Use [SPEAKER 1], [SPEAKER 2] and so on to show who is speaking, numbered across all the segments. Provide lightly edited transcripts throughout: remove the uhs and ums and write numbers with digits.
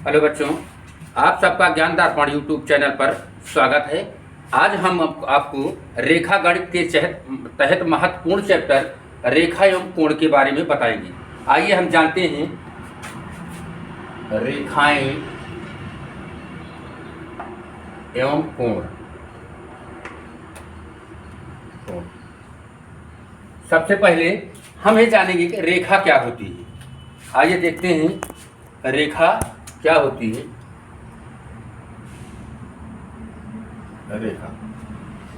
[SPEAKER 1] Hello बच्चों, आप सबका ज्ञान दर्पण यूट्यूब चैनल पर स्वागत है। आज हम आपको रेखा गणित के तहत महत्वपूर्ण चैप्टर रेखा एवं कोण के बारे में बताएंगे। आइए हम जानते हैं रेखाएं एवं कोण। सबसे पहले हम ये जानेंगे कि रेखा क्या होती है। आइए देखते हैं रेखा क्या होती है। रेखा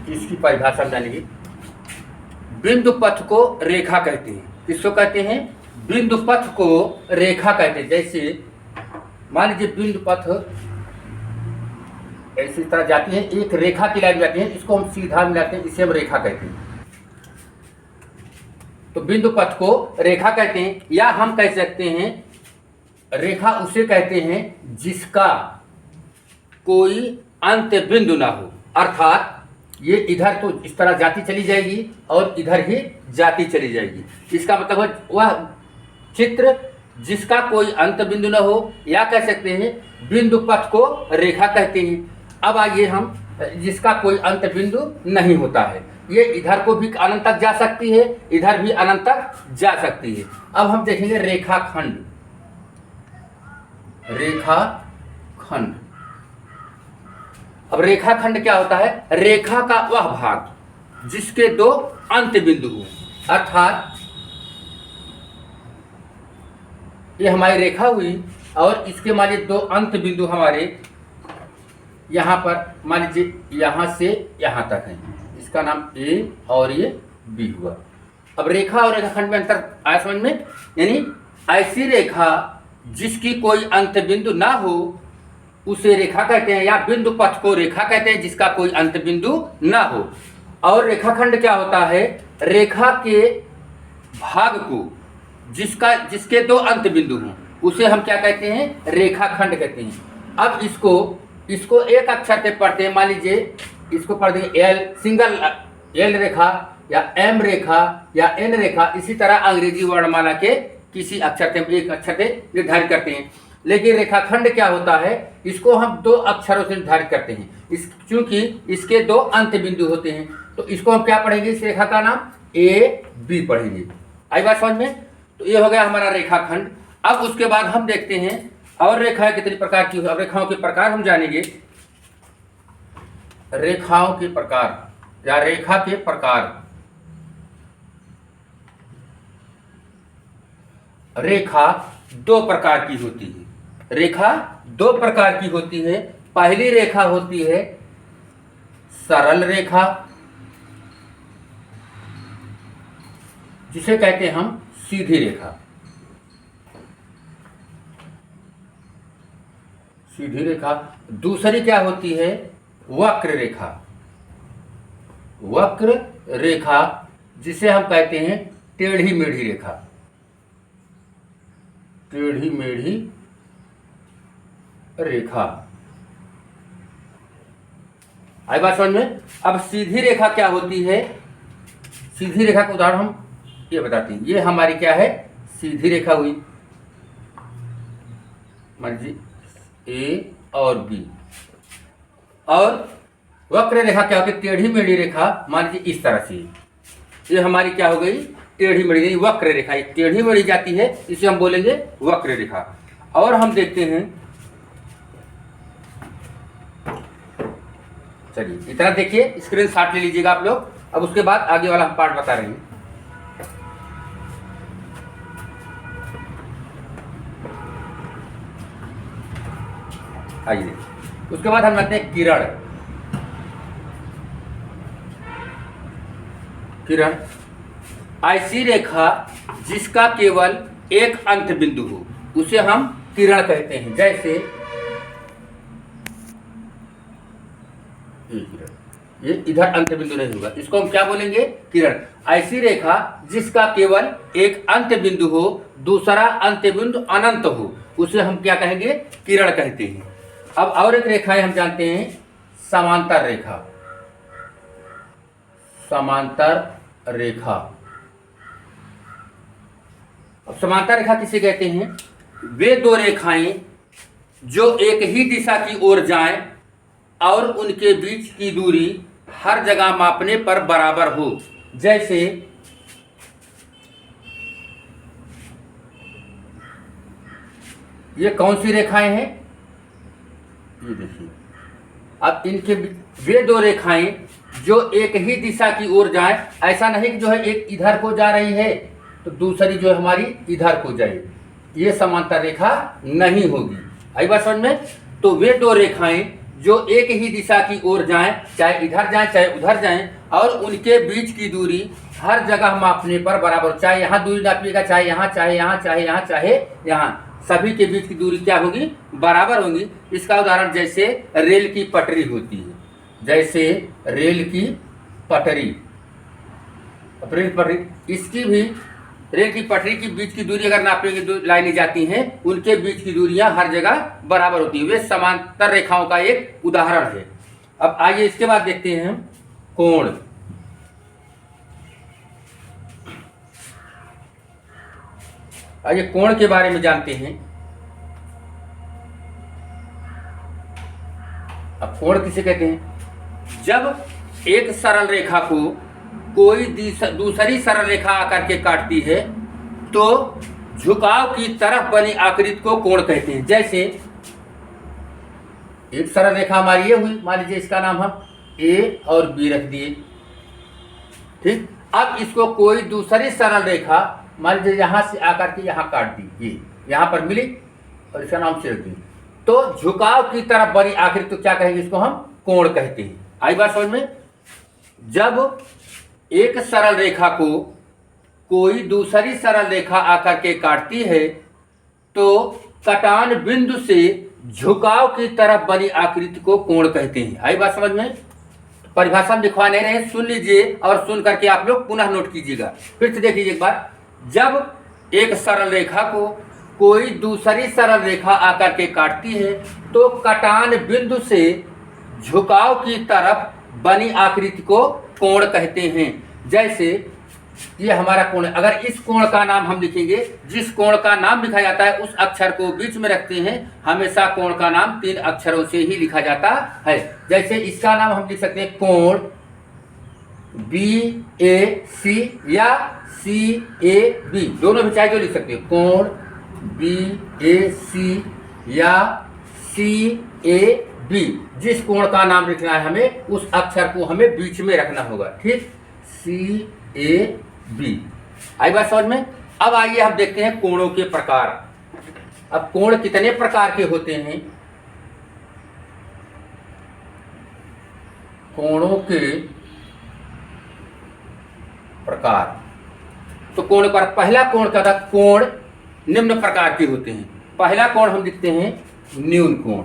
[SPEAKER 1] इसकी परिभाषा जानेंगे। बिंदु पथ को रेखा कहते हैं। किसको कहते हैं? बिंदु पथ को रेखा कहते हैं। जैसे मान लीजिए बिंदु पथ ऐसी तरह जाती है, एक रेखा की लाइन जाती है, इसको हम सीधा मिलाते हैं, इसे हम रेखा कहते हैं। तो बिंदु पथ को रेखा कहते हैं। या हम कह सकते हैं रेखा उसे कहते हैं जिसका कोई अंत बिंदु ना हो, अर्थात ये इधर तो इस तरह जाती चली जाएगी और इधर ही जाती चली जाएगी। इसका मतलब है वह चित्र जिसका कोई अंत बिंदु ना हो, या कह सकते हैं बिंदु पथ को रेखा कहते हैं। अब आइए हम जिसका कोई अंत बिंदु नहीं होता है, ये इधर को भी अनंत तक जा सकती है, इधर भी अनंत तक जा सकती है। अब हम देखेंगे रेखाखंड। रेखाखंड, अब रेखाखंड क्या होता है? रेखा का वह भाग जिसके दो अंत बिंदु हो, अर्थात ये हमारी रेखा हुई और इसके मान लीजिए दो अंत बिंदु हमारे यहाँ पर, मान लीजिए यहाँ से यहाँ तक है, इसका नाम ए और ये बी हुआ। अब रेखा और रेखाखंड में अंतर आया समझ में? यानी ऐसी रेखा जिसकी कोई अंत बिंदु ना हो उसे रेखा कहते हैं, या बिंदु पथ को रेखा कहते हैं जिसका कोई अंत बिंदु ना हो। और रेखाखंड क्या होता है? रेखा के भाग को जिसके दो अंत बिंदु हों उसे हम क्या कहते हैं? रेखाखंड कहते हैं। अब इसको एक अक्षर से पढ़ते हैं। मान लीजिए इसको पढ़ देंगे एल, सिंगल एल रेखा या एम रेखा या एन रेखा। इसी तरह अंग्रेजी वर्णमाला के किसी अक्षर से एक अक्षर से निर्धारित करते हैं। लेकिन रेखाखंड क्या होता है? इसको हम दो अक्षरों से निर्धारित करते हैं, क्योंकि इसके दो अंत बिंदु होते हैं। तो इसको हम क्या पढ़ेंगे? इस रेखा का नाम ए बी पढ़ेंगे। आई बात समझ में? तो ये हो गया हमारा रेखाखंड। अब उसके बाद हम देखते हैं और रेखाएं कितनी प्रकार की। अब रेखाओं के प्रकार हम जानेंगे। रेखाओं के प्रकार या रेखा के प्रकार। रेखा दो प्रकार की होती है। रेखा दो प्रकार की होती है। पहली रेखा होती है सरल रेखा, जिसे कहते हैं हम सीधी रेखा। सीधी रेखा। दूसरी क्या होती है? वक्र रेखा। वक्र रेखा जिसे हम कहते हैं टेढ़ी मेढ़ी रेखा। टेढ़ी मेढ़ी रेखा। आई बात समझ में? अब सीधी रेखा क्या होती है? सीधी रेखा का उदाहरण हम ये बताते हैं। ये हमारी क्या है? सीधी रेखा हुई, मान लीजिए ए और बी। और वक्र रेखा क्या होती है? टेढ़ी मेढ़ी रेखा। मान लीजिए इस तरह से ये हमारी क्या हो गई? टेढ़ी मेढ़ी वक्र रेखा। एक टेढ़ी मेढ़ी जाती है, इसे हम बोलेंगे वक्र रेखा। और हम देखते हैं, चलिए इतना देखिए, स्क्रीन शॉट ले लीजिएगा आप लोग। अब उसके बाद आगे वाला हम पार्ट बता रहे हैं। आइए उसके बाद हम लेते हैं किरण। किरण ऐसी रेखा जिसका केवल एक अंत बिंदु हो उसे हम किरण कहते हैं। जैसे ये इधर अंत बिंदु नहीं होगा, इसको हम क्या बोलेंगे? किरण। ऐसी रेखा जिसका केवल एक अंत बिंदु हो, दूसरा अंत बिंदु अनंत हो, उसे हम क्या कहेंगे? किरण कहते हैं। अब और एक रेखाएं हम जानते हैं, समांतर रेखा। समांतर रेखा। अब समांतर रेखा किसे कहते हैं? वे दो रेखाएं जो एक ही दिशा की ओर जाएं और उनके बीच की दूरी हर जगह मापने पर बराबर हो। जैसे ये कौन सी रेखाएं हैं, ये देखिए। अब इनके वे दो रेखाएं जो एक ही दिशा की ओर जाएं, ऐसा नहीं कि जो है एक इधर को जा रही है तो दूसरी जो है हमारी इधर को जाए, ये समांतर रेखा नहीं होगी। आई बात समझ में। तो वे दो रेखाएं जो एक ही दिशा की ओर जाएं, चाहे इधर जाएं चाहे उधर जाएं, और उनके बीच की दूरी हर जगह मापने पर बराबर, चाहे यहाँ दूरी नापिएगा, चाहे यहाँ चाहे यहाँ चाहे यहाँ चाहे यहाँ, सभी के बीच की दूरी क्या होगी, बराबर होगी। इसका उदाहरण जैसे रेल की पटरी होती है, जैसे रेल की पटरी, इसकी भी रेल की पटरी के बीच की दूरी अगर नापेंगे, जो लाइनें जाती हैं उनके बीच की दूरियां हर जगह बराबर होती है। वे समांतर रेखाओं का एक उदाहरण है। अब आइए इसके बाद देखते हैं हम कोण। आइए कोण के बारे में जानते हैं। अब कोण किसे कहते हैं? जब एक सरल रेखा को कोई दूसरी सरल रेखा आकर के काटती है तो झुकाव की तरफ बनी आकृति को कोण कहते हैं। जैसे एक सरल रेखा हमारी ये हुई, मान लीजिए इसका नाम हम ए और बी रख दिए, ठीक। अब इसको कोई दूसरी सरल रेखा मान लीजिए यहां से आकर के यहां काट दी, ये यहां पर मिली और इसका नाम से रख दी, तो झुकाव की तरफ बनी आकृति तो क्या कहेंगे, इसको हम कोण कहते हैं। आई बात समझ में। जब एक सरल रेखा को कोई दूसरी सरल रेखा आकर के काटती है तो कटान बिंदु से झुकाव की तरफ बनी आकृति को कोण कहते हैं। आई बात समझ में। परिभाषा में लिखवा नहीं रहे, सुन लीजिए और सुन करके आप लोग पुनः नोट कीजिएगा। फिर से देखिए एक बार। जब एक सरल रेखा को कोई दूसरी सरल रेखा आकर के काटती है तो कटान बिंदु से झुकाव की तरफ बनी आकृति को कोण कहते हैं। जैसे ये हमारा कोण है, अगर इस कोण का नाम हम लिखेंगे, जिस कोण का नाम लिखा जाता है उस अक्षर को बीच में रखते हैं। हमेशा कोण का नाम 3 अक्षरों से ही लिखा जाता है। जैसे इसका नाम हम लिख सकते हैं कोण BAC या CAB, दोनों भी चाहे जो लिख सकते हैं, कोण BAC या CAB। जिस कोण का नाम लिखना है हमें उस अक्षर को हमें बीच में रखना होगा, ठीक। CAB। आई बात समझ में। अब आइए हम देखते हैं कोणों के प्रकार। अब कोण कितने प्रकार के होते हैं? कोणों के प्रकार। तो कोण पर पहला कोण क्या था? कोण निम्न प्रकार के होते हैं। पहला कोण हम लिखते हैं न्यून कोण।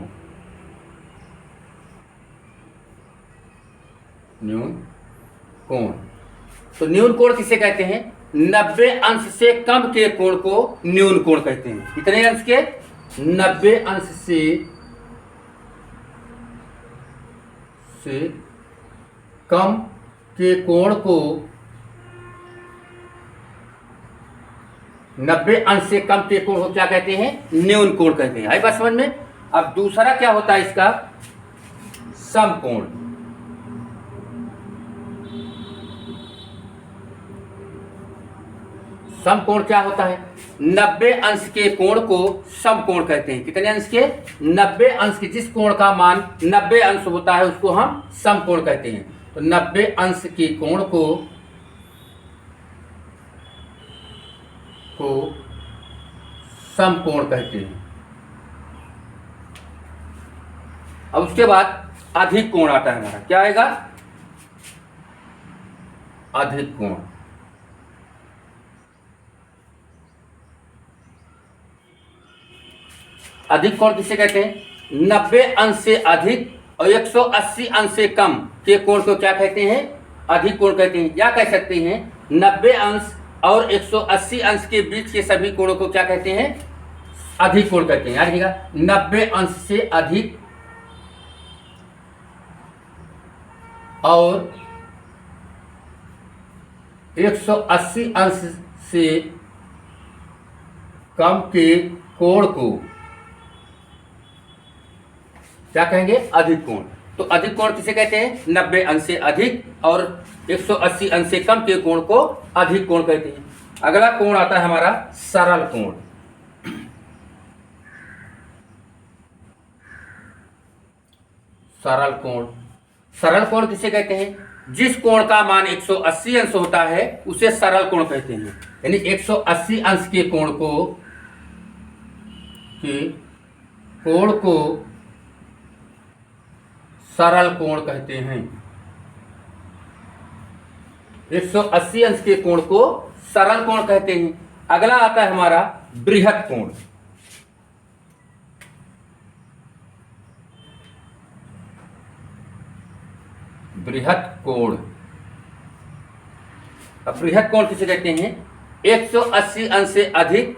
[SPEAKER 1] न्यून कोण। तो न्यून कोण किसे कहते हैं? 90 अंश से कम के कोण को न्यून कोण कहते हैं। कितने अंश के? 90 अंश से कम के कोण को 90 अंश से कम के कोण को क्या कहते हैं? न्यून कोण कहते हैं। आई बात समझ में। अब दूसरा क्या होता है इसका? समकोण। समकोण क्या होता है? 90 अंश के कोण को समकोण कहते हैं। कितने अंश के? 90 अंश के। जिस कोण का मान 90 अंश होता है उसको हम समकोण कहते हैं। तो 90 अंश के कोण को समकोण कहते हैं। अब उसके बाद अधिक कोण आता है हमारा। क्या आएगा? अधिक कोण। अधिक कोण किसे कहते हैं? 90 अंश से अधिक और 180 अंश से कम के कोण को क्या कहते हैं? अधिक कोण कहते हैं। या कह सकते हैं 90 अंश और 180 अंश के बीच के सभी कोणों को क्या कहते हैं? अधिक कोण कहते हैं। याद रखिएगा, 90 अंश से अधिक और 180 अंश से कम के कोण को क्या कहेंगे, अधिक कोण। तो अधिक कोण किसे कहते हैं, 90 अंश से अधिक और 180 अंश से कम के कोण को अधिक कोण कहते हैं। अगला कोण आता है हमारा सरल कोण। सरल कोण, सरल कोण किसे कहते हैं, जिस कोण का मान 180 अंश होता है उसे सरल कोण कहते हैं। यानी 180 अंश के कोण को सरल कोण कहते हैं। 180 अंश के कोण को सरल कोण कहते हैं। अगला आता है हमारा बृहत कोण। बृहत कोण, अब बृहत कोण किसे कहते हैं, 180 अंश से अधिक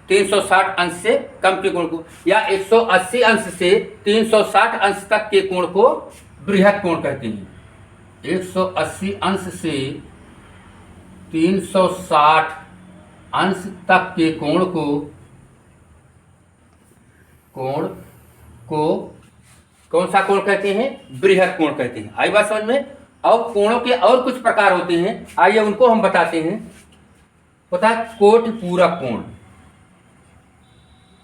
[SPEAKER 1] 360 अंश से कम के कोण को, या 180 अंश से 360 अंश तक के कोण को बृहत कोण कहते हैं। 180 अंश से 360 अंश तक के कोण को कौन सा कोण कहते हैं, बृहत कोण कहते हैं। आई बात समझ में। और कोणों के और कुछ प्रकार होते हैं, आइए उनको हम बताते हैं। होता है कोटि पूरक कोण।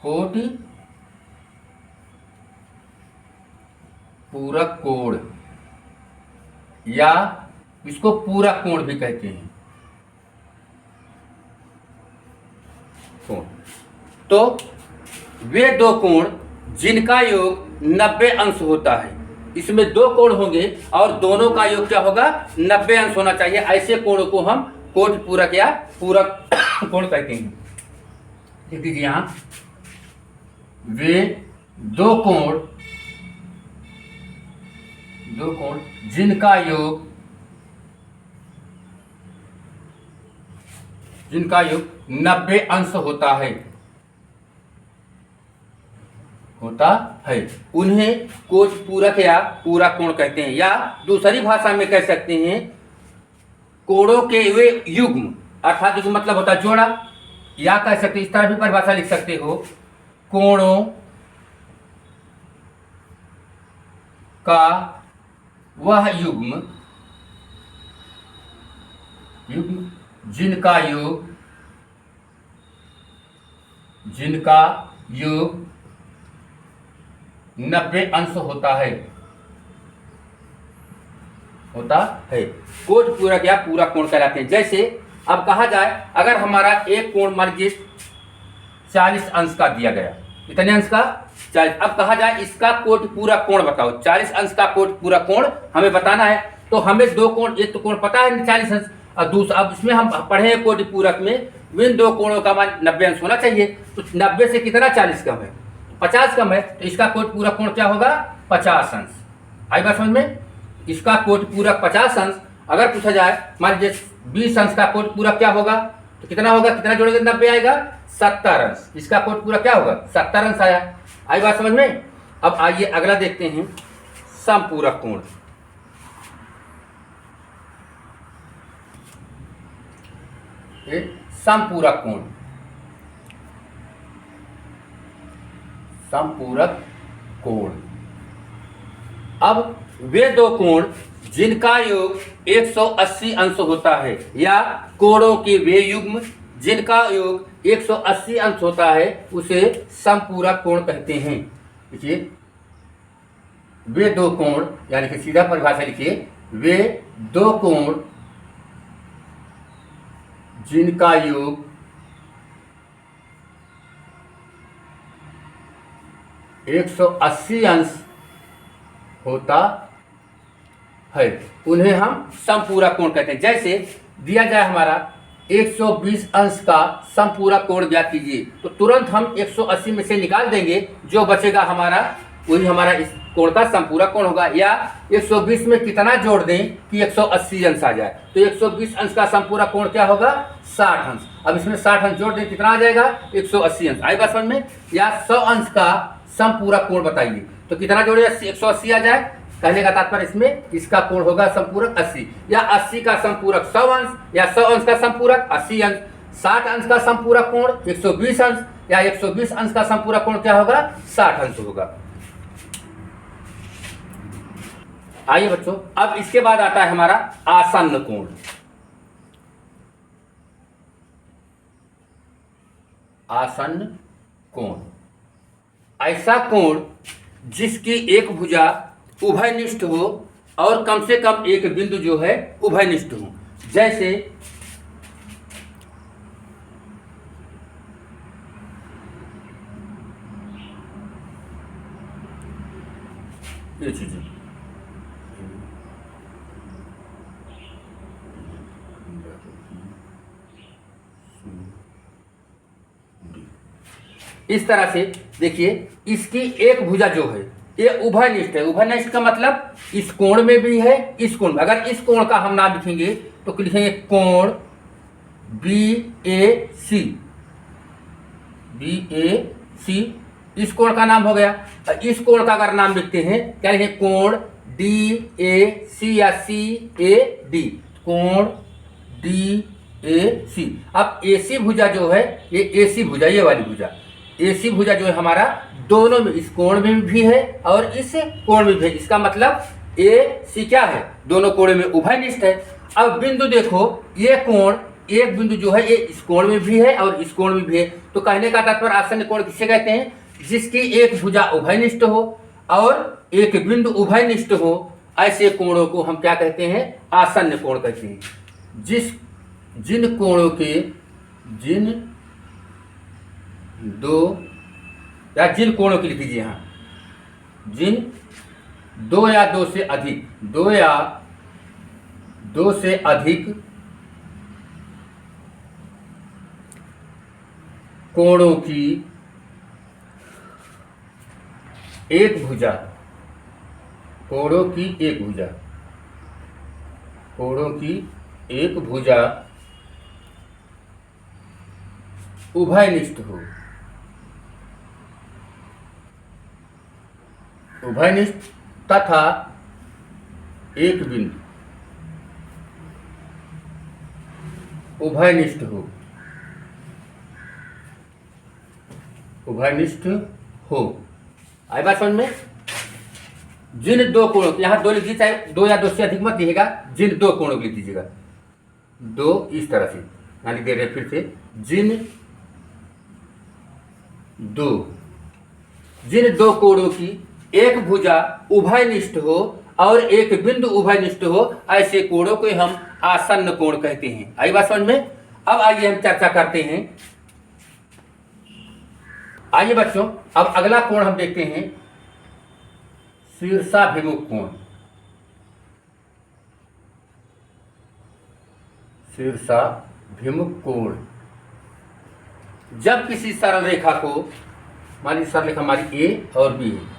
[SPEAKER 1] कोटि पूरक कोण या इसको पूरक कोण भी कहते हैं। कोण, तो वे दो कोण जिनका योग 90 अंश होता है। इसमें दो कोण होंगे और दोनों का योग क्या होगा, 90 अंश होना चाहिए। ऐसे कोणों को हम कोटि पूरक या पूरक कोण कहते हैं। लिख दीजिए यहां, वे दो कोण जिनका योग 90 अंश होता है उन्हें कोटि पूरक या पूरक कोण कहते हैं। या दूसरी भाषा में कह सकते हैं कोणों के वे युग्म, अर्थात युग्म मतलब होता है जोड़ा, या कह सकते इस तरह भी परिभाषा लिख सकते हो, कोणों का वह युग्म जिनका योग 90 अंश होता है कोटि पूरक या पूरक कोण कहलाते हैं। जैसे अब कहा जाए, अगर हमारा एक कोण मान लीजिए 40 अंश का दिया गया, कितने अंश का, 40। अब कहा जाए इसका कोटि पूरक कोण बताओ, 40 अंश का कोटि पूरक कोण हमें बताना है। तो हमें दो कोण, एक तो कोण पता है 40 अंश, और दूसरा अब इसमें हम पढ़े हैं कोटि पूरक में इन दो कोणों का मान 90 अंश होना चाहिए। तो 90 से कितना 40 कम है, 50 कम है, तो इसका कोटि पूरक कोण क्या होगा, 50 अंश। आई बात समझ में। इसका कोटि पूरक 50 अंश। अगर पूछा जाए मान लीजिए 20 अंश का कोटि पूरक क्या होगा, तो कितना होगा, कितना जोड़ेंगे 90 आएगा, 70 अंश। इसका कोटि पूरक क्या होगा, 70 अंश आया। आई बात समझ में। अब आइए अगला देखते हैं, समपूरक कोण। समपूरक कोण, समपूरक कोण। अब वे दो कोण जिनका योग 180 अंश होता है, या कोणों के वे युग्म जिनका योग 180 अंश होता है उसे समपूरक कोण कहते हैं। देखिए, वे दो कोण, यानी कि सीधा परिभाषा लिखिए, वे दो कोण जिनका योग 180 अंश होता है उन्हें हम समपूरक कोण कहते हैं। जैसे दिया जाए हमारा 120 अंश का समपूरक कोण ज्ञात कीजिए, तो तुरंत हम 180 में से निकाल देंगे, जो बचेगा हमारा वही हमारा इस कोण का समपूरक कोण होगा। या 120 में कितना जोड़ दें कि 180 अंश आ जाए, तो 120 अंश का समपूरक कोण क्या होगा, 60 अंश। अब इसमें 60 अंश जोड़ दें, कितना आ जाएगा, 180 अंश। आई बात समझ में। या 100 अंश का समपूरक कोण बताइए, तो कितना जोड़े, 180 आ जाए। कहने का तात्पर्य इसमें इसका कोण होगा समपूरक 80, या 80 का समपूरक 100 अंश, या 100 अंश का समपूरक 80 अंश। 60 अंश का समपूरक कोण 120 अंश, या 120 अंश का समपूरक कोण क्या होगा, 60 अंश होगा। आइए बच्चों, अब इसके बाद आता है हमारा आसन्न कोण। आसन्न कोण ऐसा कोण जिसकी एक भुजा उभयनिष्ठ हो और कम से कम एक बिंदु जो है उभयनिष्ठ हो। जैसे ये चीजें इस तरह से देखिए, इसकी एक भुजा जो है ये उभयनिष्ठ है। उभयनिष्ठ का मतलब इस कोण में भी है, इस कोण में। अगर इस कोण का हम नाम लिखेंगे तो लिखेंगे कोण BAC। इस कोण का नाम हो गया। इस कोण का अगर नाम लिखते हैं क्या लिखेंगे, कोण DAC या CAD, कोण DAC। अब AC भुजा जो है ये AC भुजा, ये वाली भुजा AC भुजा जो है हमारा दोनों में, इस कोण में भी है और इस कोण में भी है। इसका मतलब AC क्या है, दोनों कोण में उभयनिष्ठ है। अब बिंदु देखो, ये कोण, एक बिंदु जो है ये इस कोण में भी है और इस कोण में भी है। तो कहने का तात्पर्य आसन्न कोण किसे कहते हैं, जिसकी एक भुजा उभयनिष्ठ हो और एक बिंदु उभयनिष्ठ हो, ऐसे कोणों को हम क्या कहते हैं, आसन्न कोण कहते हैं। जिन कोणों के जिन कोणों की लिख लीजिए यहाँ, जिन दो या दो से अधिक कोणों की एक भुजा, उभयनिष्ठ हो, तथा एक बिंदु उभयनिष्ठ हो। आई बात समझ में। जिन दो कोणों, यहाँ दो लिख दीजिए, चाहे दो या दो से अधिक मत लिखिएगा, जिन दो कोणों की लिख दीजिएगा, दो इस तरह से यहाँ लिख दे रहे फिर से, जिन दो कोणों की एक भुजा उभयनिष्ठ हो और एक बिंदु उभयनिष्ठ हो, ऐसे कोणों को हम आसन्न कोण कहते हैं। आई बात समझ में। अब आइए हम चर्चा करते हैं। आइए बच्चों, अब अगला कोण हम देखते हैं, शीर्षाभिमुख कोण। शीर्षाभिमुख कोण जब किसी सरल रेखा को, मान लीजिए सरल रेखा हमारी A और B है,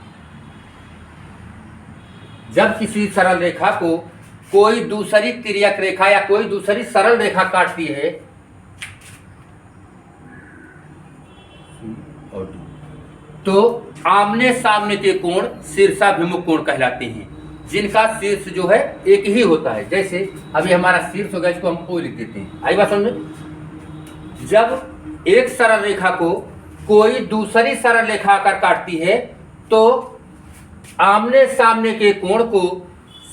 [SPEAKER 1] जब किसी सरल रेखा को कोई दूसरी तिर्यक रेखा या कोई दूसरी सरल रेखा काटती है तो आमने सामने के कोण शीर्षाभिमुख कोण कहलाते हैं, जिनका शीर्ष जो है एक ही होता है। जैसे अभी हमारा शीर्ष होगा, इसको हम O लिख देते हैं। आई बात समझ में। जब एक सरल रेखा को कोई दूसरी सरल रेखा आकर काटती है तो आमने सामने के कोण को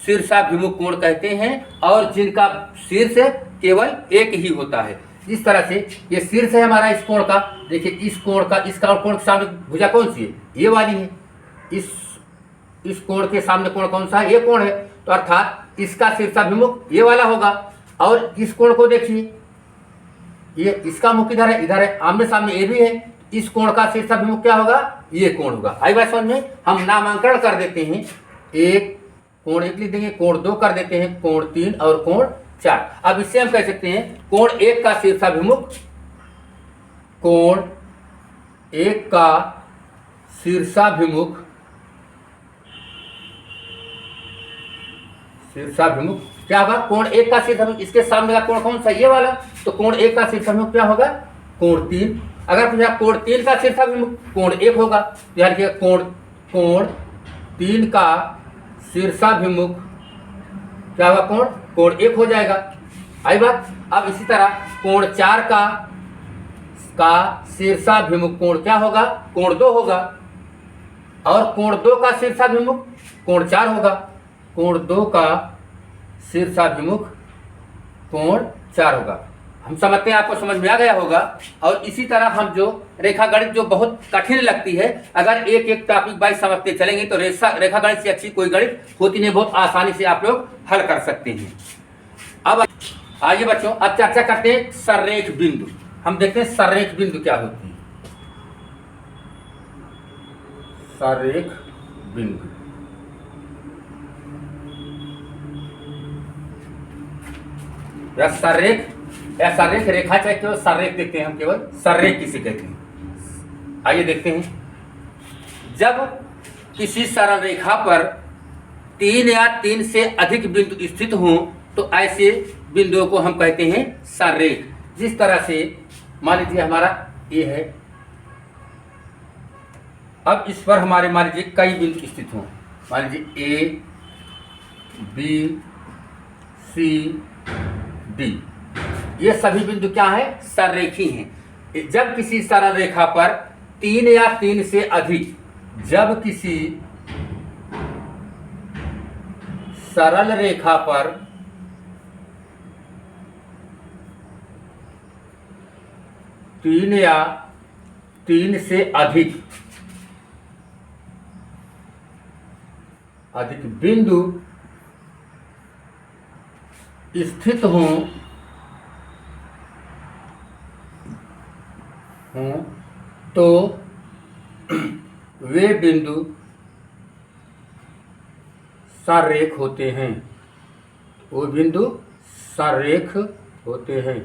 [SPEAKER 1] शीर्षाभिमुख कोण कहते हैं और जिनका शीर्ष केवल एक ही होता है। इस तरह से ये शीर्ष है हमारा इस कोण का। देखिए इस कोण का, इसका कोण के सामने भुजा कौन सी है, ये वाली है। इस कोण के सामने कोण कौन सा है, ये कोण है। तो अर्थात इसका शीर्षाभिमुख ये वाला होगा। और इस कोण को देखिए, ये इसका मुख इधर है, आमने सामने ये भी है। इस कोण का शीर्षाभिमुख क्या होगा, ये कोण होगा। आई बात समझ में। हम नामांकन कर देते हैं, एक कोण एक लिख देंगे, कोण दो कर देते हैं, कोण तीन और कोण चार। अब इससे हम कह सकते हैं कोण एक का शीर्षाभिमुख, कोण एक का शीर्षाभिमुख क्या होगा, कोण एक का शीर्षाभिमुख, इसके सामने का कोण कौन सा, ये वाला। तो कोण एक का शीर्षाभिमुख क्या होगा, कोण तीन। अगर पूछा कोण तीन का शीर्षाभिमुख, कोण एक होगा। तो यार कोण तीन का शीर्षाभिमुख क्या होगा, कोण एक हो जाएगा। आई बात। अब इसी तरह कोण चार का शीर्षाभिमुख कोण क्या होगा, कोण दो होगा। और कोण दो का शीर्षाभिमुख कोण चार होगा। कोण 2 का शीर्षाभिमुख कोण 4 होगा। हम समझते हैं आपको समझ में आ गया होगा। और इसी तरह हम जो रेखा गणित जो बहुत कठिन लगती है, अगर एक एक टॉपिक वाइज समझते चलेंगे तो रेखा गणित से अच्छी कोई गणित होती नहीं, बहुत आसानी से आप लोग हल कर सकते हैं। अब आइए बच्चों, अब चर्चा करते हैं सररेख बिंदु। हम देखते हैं सररेख बिंदु क्या होती है। सररेख बिंदु, या सररेख या सररेख रेखा, चाहे केवल सररेख देखते हैं हम, केवल सररेख किसे कहते हैं। आइए देखते हैं। जब किसी सरल रेखा पर 3 या 3 से अधिक बिंदु स्थित हों तो ऐसे बिंदुओं को हम कहते हैं सररेख। जिस तरह से मान लीजिए हमारा ये है, अब इस पर हमारे मान लीजिए कई बिंदु स्थित हों, मान लीजिए ए, बी, सी, डी, ये सभी बिंदु क्या है? सररेखी हैं। जब किसी सरल रेखा पर 3 या 3 से अधिक, जब किसी सरल रेखा पर 3 या 3 से अधिक बिंदु स्थित हों तो वे बिंदु सररेख होते हैं। वो बिंदु सररेख होते हैं।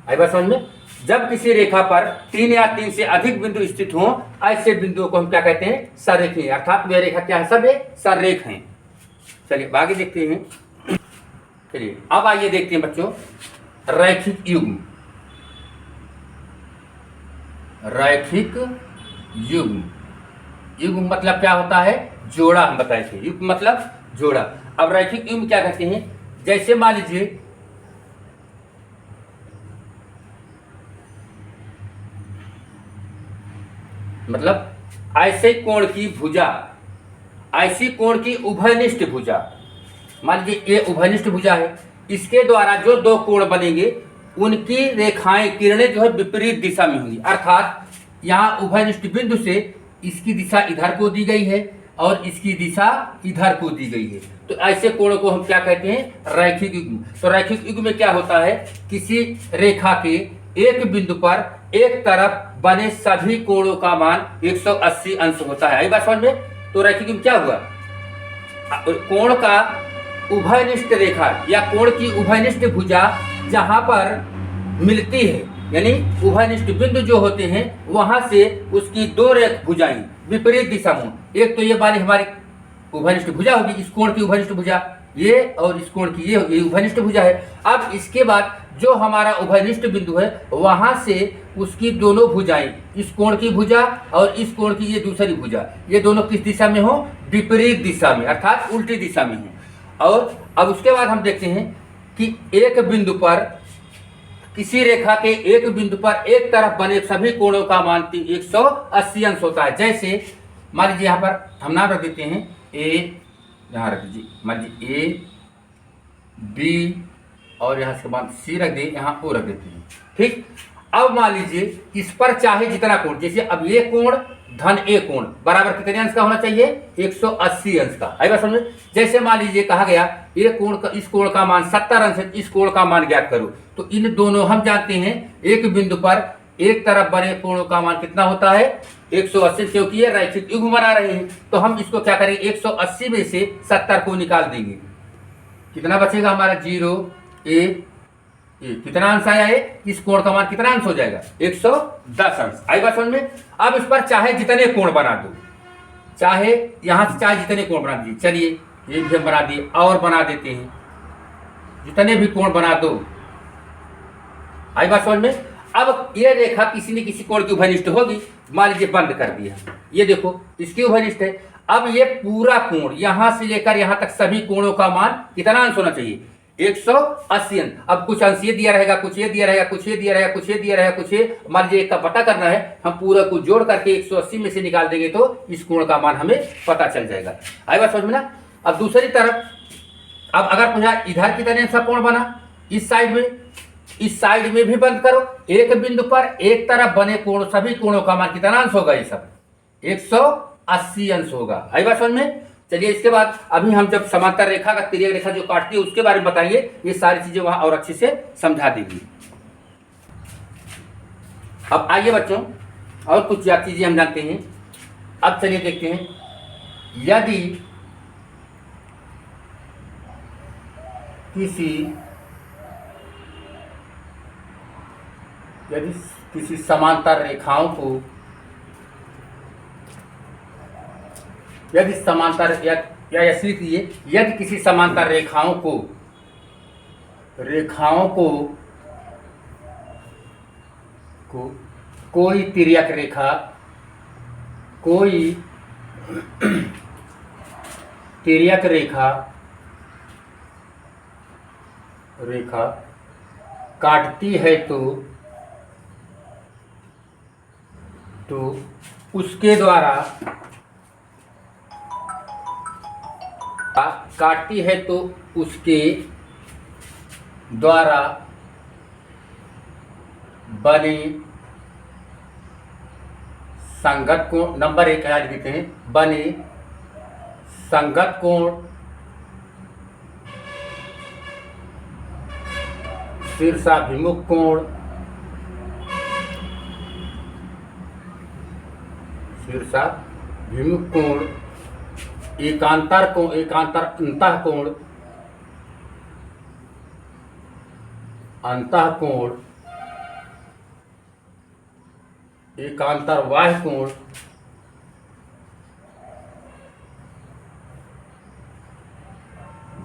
[SPEAKER 1] आई बात समझ में? जब किसी रेखा पर 3 या 3 से अधिक बिंदु स्थित हों, ऐसे बिंदुओं को हम क्या कहते हैं? सररेखी, अर्थात वे रेखा क्या है? सब सररेख हैं। चलिए आगे देखते हैं। चलिए अब आइए देखते हैं बच्चों रैखिक युग्म। रैखिक युग्म, युग्म मतलब क्या होता है? जोड़ा। हम बताए थे युग्म मतलब जोड़ा। अब रैखिक युग्म क्या कहते हैं? जैसे मान लीजिए मतलब ऐसे कोण की भुजा, ऐसी कोण की उभयनिष्ठ भुजा, मान लीजिए ये उभयनिष्ठ भुजा है, इसके द्वारा जो दो कोण बनेंगे उनकी रेखाएं, किरणें जो है विपरीत दिशा में होंगी। अर्थात यहाँ उभयनिष्ठ बिंदु से इसकी दिशा इधर को दी गई है और इसकी दिशा इधर को दी गई है, तो ऐसे कोणों को हम क्या कहते हैं? रैखिक युग्म। तो रैखिक युग्म में क्या होता है? किसी रेखा के एक बिंदु पर एक तरफ बने सभी कोणों का मान 180 अंश होता है। आई बात समझ में? तो रैखिक युग्म क्या हुआ? कोण का उभयनिष्ठ रेखा या कोण की उभयनिष्ठ भुजा जहां पर मिलती है, यानी उभयनिष्ठ बिंदु जो होते हैं वहां से उसकी दो रेख भुजाएं विपरीत दिशा में, एक तो ये वाली हमारी उभयनिष्ठ भुजा होगी, इस कोण की उभयनिष्ठ भुजा ये, और इस कोण की ये उभयनिष्ठ भुजा है। अब इसके बाद जो हमारा उभयनिष्ठ बिंदु है वहां से उसकी दोनों भुजाएं, इस कोण की भुजा और इस कोण की ये दूसरी भुजा, ये दोनों किस दिशा में हो? विपरीत दिशा में, अर्थात उल्टी दिशा में हो। और अब उसके बाद हम देखते हैं कि एक बिंदु पर, किसी रेखा के एक बिंदु पर एक तरफ बने सभी कोणों का मान 180 अंश होता है। जैसे मान लीजिए यहाँ पर हम नाम रख देते हैं ए, यहाँ रख दीजिए, मान लीजिए ए, बी और यहाँ से बाद सी रख दें, यहाँ ओ रख देते हैं। ठीक, अब मान लीजिए इस पर चाहे जितना कोण, जैसे अब ये कोण धन ए कोण बराबर कितने अंश का होना चाहिए? 180 अंश का। आई बात समझ? जैसे मान लीजिए कहा गया ये कोण का, इस कोण का मान 70 अंश है, इस कोण का मान ज्ञात करो, तो इन दोनों हम जानते हैं एक बिंदु पर एक तरफ बने कोणों का मान कितना होता है? 180, क्योंकि ये रैखिक युग्म बना रहे हैं। तो हम इसको क्या करेंगे? 180 में से 70 को निकाल देंगे, कितना बचेगा हमारा? 0 1 1, कितना अंश आया है? इस कोण का मान कितना अंश हो जाएगा? 110 अंश। आई बात समझ में? अब इस पर चाहे जितने कोण बना दो, चाहे यहां से चाहे जितने कोण बना दीजिए। चलिए ये भी हम बना दिए और बना देते हैं, जितने भी कोण बना दो। आई बात समझ में? अब ये रेखा किसी न किसी कोण की उभयनिष्ठ होगी, मान लीजिए बंद कर दिया, ये देखो इसकी उभयनिष्ठ है। अब ये पूरा कोण यहां से लेकर यहां तक सभी कोणों का मान कितना अंश होना चाहिए? 180 अंश। अब कुछ अंश ये दिया रहेगा, कुछ ये दिया रहेगा, कुछ ये दिया रहेगा, कुछ ये दिया रहेगा, कुछ ये, मान लीजिए एक का पता करना है, हम पूरा को जोड़ करके 180 में से निकाल देंगे तो इस कोण का मान हमें पता चल जाएगा। आई बात समझ में ना। अब दूसरी तरफ, अब अगर पूछा इधर कितने सा कोण बना, इस साइड में, इस साइड में भी बंद करो, एक बिंदु पर एक तरफ बने कोण, सभी कोणों का मान कितना अंश होगा, ये सब 180 अंश होगा। आई बात समझ में। चलिए इसके बाद अभी हम जब समांतर रेखा का तिर्यक रेखा जो काटती है उसके बारे में बताएंगे, ये सारी चीजें वहां और अच्छे से समझा देंगी। अब आइए बच्चों, और कुछ चीजें हम जानते हैं। अब चलिए देखते हैं, यदि किसी समांतर रेखाओं को, यदि समांतर या ऐसे कीजिए, यदि किसी समांतर रेखाओं को कोई तिर्यक रेखा, कोई तिर्यक रेखा काटती है तो उसके द्वारा काटती है तो उसके द्वारा बने संगत कोण, नंबर 1 याद लिखते हैं, बने संगत कोण, शीर्षाभिमुख कोण, शीर्षाभिमुख कोण, एकांतर कोण, अंतः कोण, एकांतर बाह्य कोण,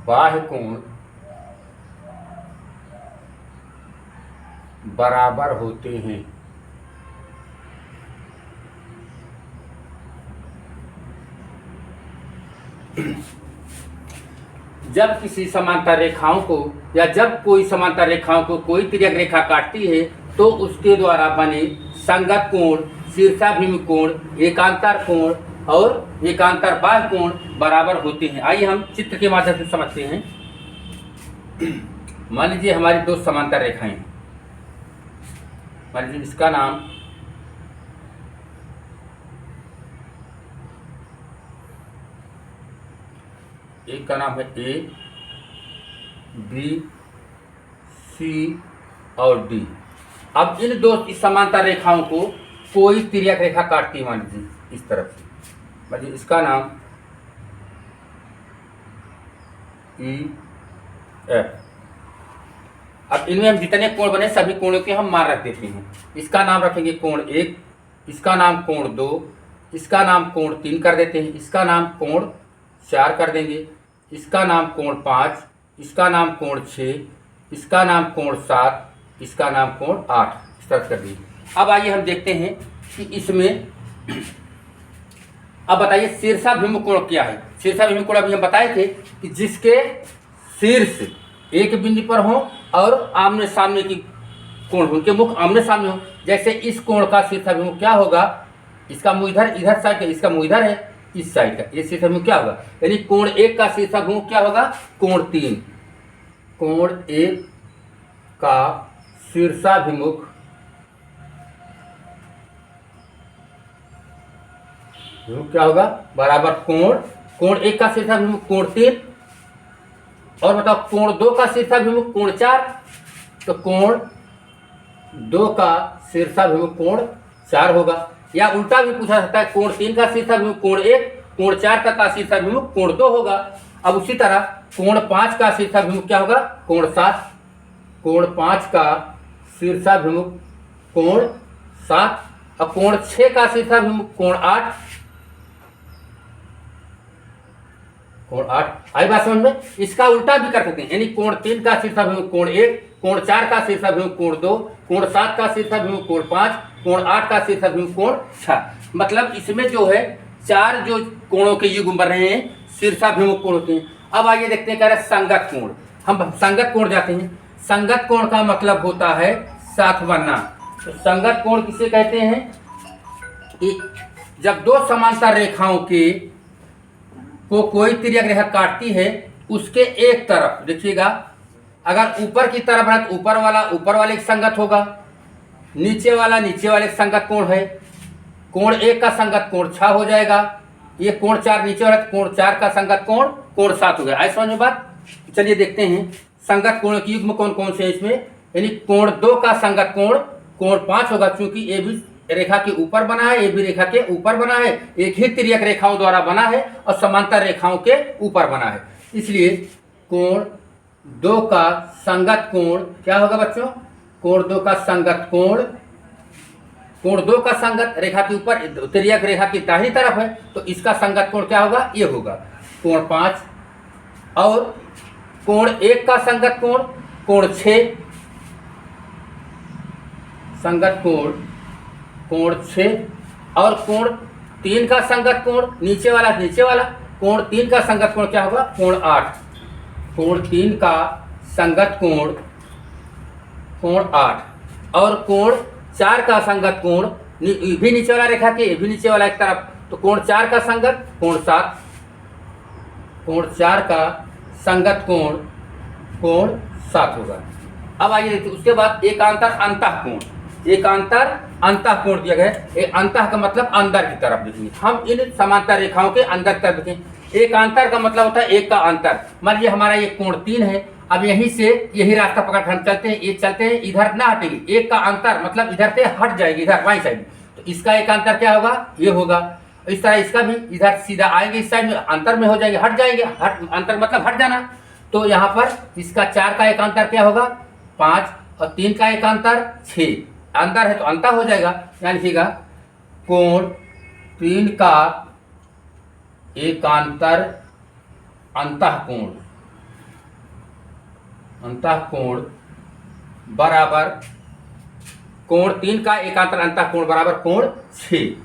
[SPEAKER 1] बाह्य कोण बराबर होते हैं। जब किसी समांतर रेखाओं को, या जब कोई समांतर रेखाओं को कोई तिर्यक रेखा काटती है तो उसके द्वारा बने संगत कोण, शीर्षाभिमुख कोण, एकांतर कोण और एकांतर बाह्य कोण बराबर होते हैं। आइए हम चित्र के माध्यम से समझते हैं। मान लीजिए हमारी दो समांतर रेखाएं हैं, मान लीजिए इसका नाम एक का नाम है ए, बी, सी और डी। अब इन दो समांतर रेखाओं को कोई तिर्यक रेखा काटती है, मान लीजिए इस तरफ से, मान लीजिए इसका नाम ई एफ। अब इनमें हम जितने कोण बने सभी कोणों के हम मान रख देते हैं। इसका नाम रखेंगे कोण 1, इसका नाम कोण 2, इसका नाम कोण 3 कर देते हैं, इसका नाम कोण 4 कर देंगे, इसका नाम कोण 5, इसका नाम कोण 6, इसका नाम कोण 7, इसका नाम कोण 8, इस तरह कर दीजिए। अब आइए हम देखते हैं कि इसमें, अब बताइए शीर्षाभिमुख कोण क्या है। शीर्षाभिमुख कोण अभी हम बताए थे कि जिसके शीर्ष एक बिंदु पर हो और आमने सामने की कोण हो, उनके मुख आमने सामने हो। जैसे इस कोण का शीर्षाभिमुख क्या होगा, इसका मुंह इधर साइड का, इसका मुंह इधर है, इस साइड का, ये शीर्षाभिमुख क्या होगा, यानी कोण 1 का शीर्षाभिमुख क्या होगा, कोण 3। कोण 1 का शीर्षाभिमुख क्या होगा, बराबर कोण 1 का शीर्षाभिमुख कोण 3, और बताओ कोण 2 का शीर्षाभिमुख कोण 4, तो कोण 2 का शीर्षाभिमुख कोण 4 होगा। या उल्टा भी पूछा सकता है, कोण 3 का शीर्षाभिमुख कोण 1, कोण 4 का शीर्षाभिमुख कोण 2 होगा। अब उसी तरह कोण 5 का शीर्षाभिमुख क्या होगा, कोण 7, कोण 5 का शीर्षाभिमुख कोण 7, और कोण 6 का शीर्षाभिमुख कोण 8, कोण 8। आई बात समझ में। इसका उल्टा भी कर सकते हैं, यानी कोण 3 का शीर्षाभिमुख कोण 1, कोण 4 का शीर्षाभिमुख कोण 2, कोण 7 का शीर्षाभिमुख कोण 5, कोण 8 का शीर्षाभिमुख कोण 6। मतलब इसमें जो है 4 जो कोणों के युग्म बन रहे हैं शीर्षाभिमुख कोण होते हैं। अब आइए देखते हैं, कह रहे संगत कोण। हम संगत कोण जाते हैं। संगत कोण का मतलब होता है साथ बनना। तो संगत कोण किसे कहते हैं कि जब दो समांतर रेखाओं के को कोई तिर्यक रेखा काटती है, उसके एक तरफ देखिएगा, अगर ऊपर की तरफ है तो ऊपर वाले एक संगत होगा, नीचे वाले एक संगत कोण है। कोण 1 का संगत कोण 6 हो जाएगा। ये कोण 4 नीचे वाला, कोण 4 का संगत कोण 7 हो गया। ऐसा समझ में बात। चलिए देखते हैं संगत कोण के युग्म कौन कौन से हैं इसमें। यानी कोण 2 का संगत कोण 5 होगा, क्योंकि ए भी रेखा के ऊपर बना है, ए भी रेखा के ऊपर बना है, एक ही तिर्यक रेखाओं द्वारा बना है और समांतर रेखाओं के ऊपर बना है। इसलिए कोण 2 का संगत कोण क्या होगा बच्चों? कोण 2 का संगत कोण 2 का संगत रेखा के ऊपर तिर्यक रेखा की दाहिनी तरफ है, तो इसका संगत कोण क्या होगा? ये होगा कोण 5। और कोण 1 का संगत कोण 6, संगत कोण 6। और कोण 3 का संगत कोण नीचे वाला कोण 3 का संगत कोण क्या होगा? कोण 8। कोण 3 का संगत कोण 8। और कोण 4 का संगत कोण भी नीचे वाला रेखा के, भी नीचे वाला एक तरफ, तो कोण 4 का संगत कोण 7। कोण 4 का संगत कोण 7 होगा। अब आइए देखिए उसके बाद एकांतर अंतः कोण। एकांतर अंतः कोण दिया गया है। अंतः का मतलब अंदर की तरफ देखेंगे हम, इन समांतर रेखाओं के अंदर की तरफ देखें। एकांतर का मतलब होता है एक का अंतर। मान लीजिए हमारा ये कोण 3 है, अब यहीं से यही रास्ता पकड़ हम चलते हैं, इधर ना हटेंगे। एक का अंतर मतलब इधर से हट जाएगी, इधर बाई साइड, तो इसका एकांतर क्या होगा? ये होगा। इस तरह इसका भी इधर सीधा आएंगे, इस साइड में अंतर में हो जाएंगे, हट जाएंगे। अंतर मतलब हट जाना। तो यहाँ पर इसका 4 का एकांतर क्या होगा? 5 और 3 का एकांतर 6। अंतर है तो अंतर हो जाएगा। यानी लिखिएगा कोण 3 का एकांतर अंतः कोण बराबर कोण 3 का एकांतर अंतः कोण बराबर कोण 6।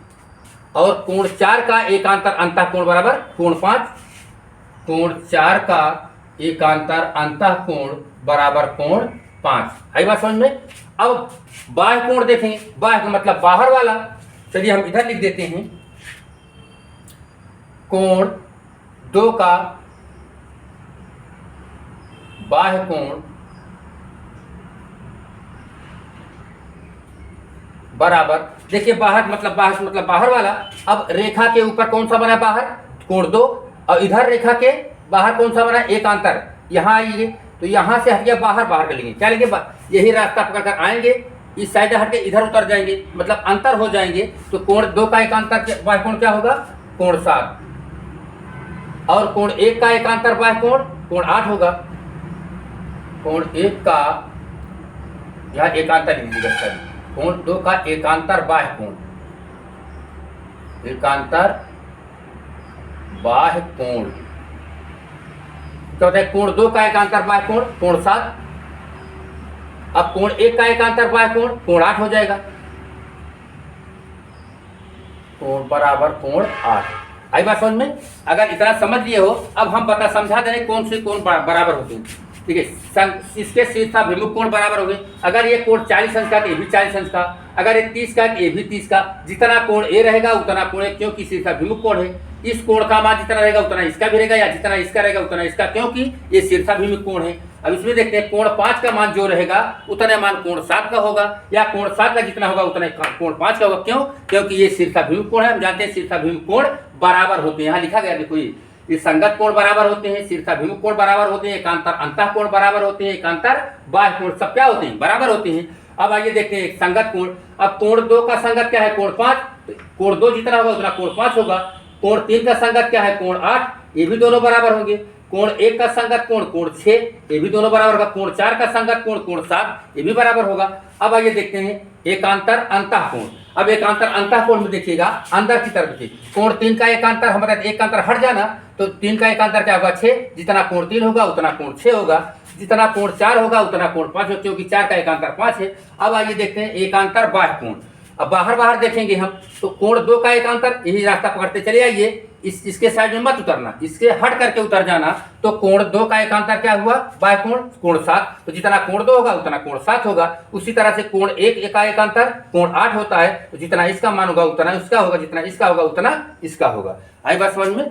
[SPEAKER 1] और कोण 4 का एकांतर अंतः कोण बराबर कोण 5। कोण 4 का एकांतर अंतः कोण बराबर कोण 5। आई बात समझ में। अब बाह्य कोण देखेंगे। बाह्य का मतलब बाहर वाला। चलिए हम इधर लिख देते हैं कोण 2 का बाह्य कोण बराबर, देखिए बाहर मतलब बाहर वाला। अब रेखा के ऊपर कौन सा बना है? बाहर कोण 2। और इधर रेखा के बाहर कौन सा बना है? एकांतर। यहाँ आइए तो यहाँ से हटिए बाहर कर लेंगे। क्या लेंगे? यही रास्ता पकड़कर आएंगे, इस साइड हट के इधर उतर जाएंगे, मतलब अंतर हो जाएंगे। तो कोण 2 का एकांतर बाह्य कोण क्या होगा? कोण 7। और कोण 1 का एकांतर बाह्य कोण 8 होगा। कोण 1 का यहाँ एकांतर लिख दीजिएगा। कोण 2 का एकांतर बाह्य कोण क्या होता है? कोण 2 का एकांतर बाह्य कोण 7। अब कोण 1 का एकांतर बाह्य कोण 8 हो जाएगा। कोण बराबर कोण 8। आई बात समझ में। अगर इतना समझ लिए हो, अब हम समझा देंगे कौन से कोण बराबर होते हैं। ठीक है, इसके शीर्षाभिमुख कोण बराबर हो गए। अगर ये कोण 40 अंश का तो ये भी 40 अंश का, अगर ये 30 का तो ये भी 30 का। जितना कोण ए रहेगा उतना कोण ए, क्योंकि शीर्षाभिमुख कोण है। इस कोण का मान जितना रहेगा उतना इसका भी रहेगा, या जितना इसका रहेगा उतना इसका, क्योंकि ये शीर्षाभिमुख कोण है। अब इसमें देखते हैं कोण 5 का मान जो रहेगा उतना मान कोण 7 का होगा, या कोण 7 का जितना होगा उतना कोण 5 का होगा। क्यों? क्योंकि ये शीर्षाभिमुख कोण है। हम जानते हैं शीर्षाभिमुख कोण बराबर होते हैं। यहाँ लिखा गया देखो, ये संगत कोण बराबर होते हैं, शीर्षाभिमुख कोण बराबर होते हैं, एकांतर अंतः कोण बराबर होते हैं, एकांतर बाह्य कोण सब क्या होते हैं? बराबर होते हैं। अब आइए देखते हैं संगत कोण। अब कोण 2 का संगत क्या है? कोण 5। कोण 2 जितना होगा उतना कोण 5 होगा। कोण 3 का संगत क्या है? कोण 8। ये भी दोनों बराबर होंगे। कोण 1 का संगत कोण 6, ये भी दोनों बराबर होगा। कोण 4 का संगत कोण 7, ये भी बराबर होगा। अब आइए देखते हैं एकांतर अंतः कोण। अब एकांतर अंतः कोण में देखिएगा अंदर की तरफ देखिए। कोण 3 का एकांतर हमारा एकांतर हट जाना, तो 3 का एकांतर क्या होगा? 6। जितना कोण 3 होगा उतना कोण 6 होगा। जितना कोण 4 होगा उतना कोण 5 होगा, क्योंकि 4 का एकांतर 5 है। अब आइए देखते हैं एकांतर बाह्य कोण। अब बाहर देखेंगे हम, तो कोण 2 का एकांतर, यही रास्ता पकड़ते चले आइए, इसके साइड में मत उतरना, इसके हट करके उतर जाना। तो कोण 2 का एकांतर क्या हुआ? बाय कोण 7। तो जितना कोण 2 होगा उतना कोण 7 होगा। उसी तरह से कोण 1 का एकांतर कोण 8 होता है। तो जितना इसका मान होगा उतना इसका होगा, जितना इसका होगा उतना इसका होगा। आई बात समझ में?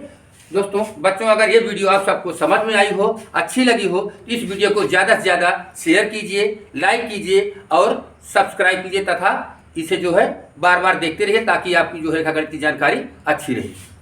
[SPEAKER 1] दोस्तों बच्चों, अगर ये वीडियो आप सबको समझ में आई हो, अच्छी लगी हो, तो इस वीडियो को ज़्यादा से ज़्यादा शेयर कीजिए, लाइक कीजिए और सब्सक्राइब कीजिए तथा इसे जो है बार बार देखते रहिए ताकि आपकी जो है रेखागणित की जानकारी अच्छी रहे।